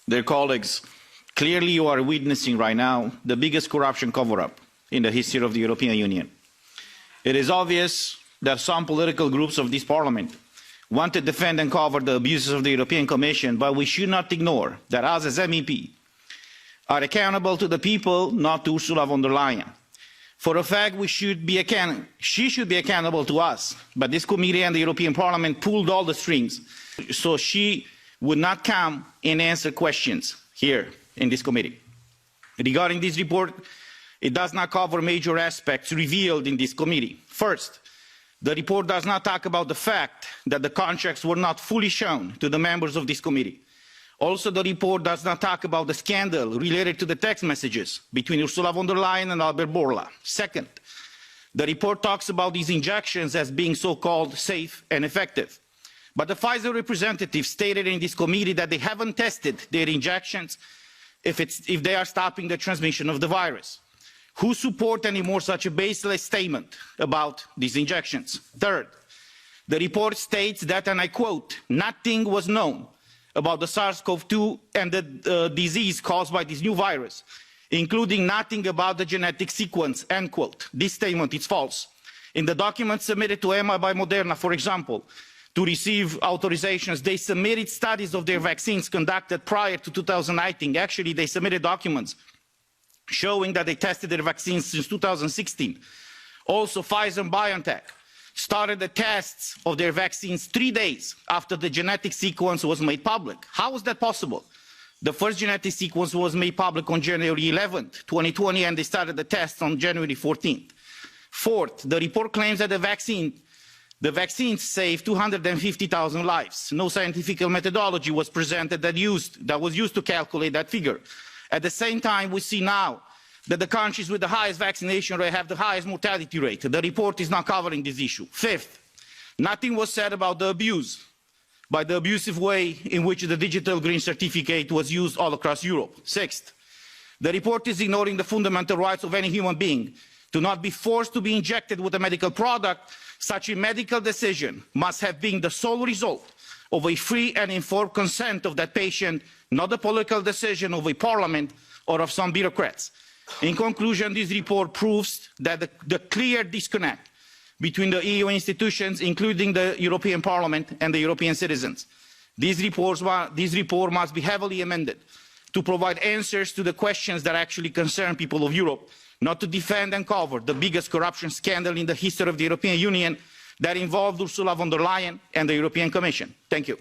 Dear colleagues, clearly you are witnessing right now the biggest corruption cover-up in the history of the European Union. It is obvious that some political groups of this Parliament want to defend and cover the abuses of the European Commission, but we should not ignore that us as MEP are accountable to the people, not to Ursula von der Leyen. For a fact, she should be accountable to us, but this committee and the European Parliament pulled all the strings, so she would not come and answer questions here in this committee. Regarding this report, it does not cover major aspects revealed in this committee. First, the report does not talk about the fact that the contracts were not fully shown to the members of this committee. Also, the report does not talk about the scandal related to the text messages between Ursula von der Leyen and Albert Bourla. Second, the report talks about these injections as being so-called safe and effective. But the Pfizer representative stated in this committee that they haven't tested their injections if they are stopping the transmission of the virus. Who support anymore such a baseless statement about these injections? Third, the report states that, and I quote, nothing was known about the SARS-CoV-2 and the disease caused by this new virus, including nothing about the genetic sequence, end quote. This statement is false. In the documents submitted to EMA by Moderna, for example, to receive authorizations, they submitted studies of their vaccines conducted prior to 2019. Actually, they submitted documents showing that they tested their vaccines since 2016. Also, Pfizer and BioNTech started the tests of their vaccines 3 days after the genetic sequence was made public. How is that possible? The first genetic sequence was made public on January 11th, 2020, and they started the tests on January 14th. Fourth, the report claims that the vaccines saved 250,000 lives. No scientific methodology was presented that was used to calculate that figure. At the same time, we see now that the countries with the highest vaccination rate have the highest mortality rate. The report is not covering this issue. Fifth, nothing was said about the abuse, by the abusive way in which the digital green certificate was used all across Europe. Sixth, the report is ignoring the fundamental rights of any human being to not be forced to be injected with a medical product. Such a medical decision must have been the sole result of a free and informed consent of that patient, not the political decision of a parliament or of some bureaucrats. In conclusion, this report proves that the clear disconnect between the EU institutions, including the European Parliament and the European citizens. This report must be heavily amended to provide answers to the questions that actually concern people of Europe, not to defend and cover the biggest corruption scandal in the history of the European Union that involved Ursula von der Leyen and the European Commission. Thank you.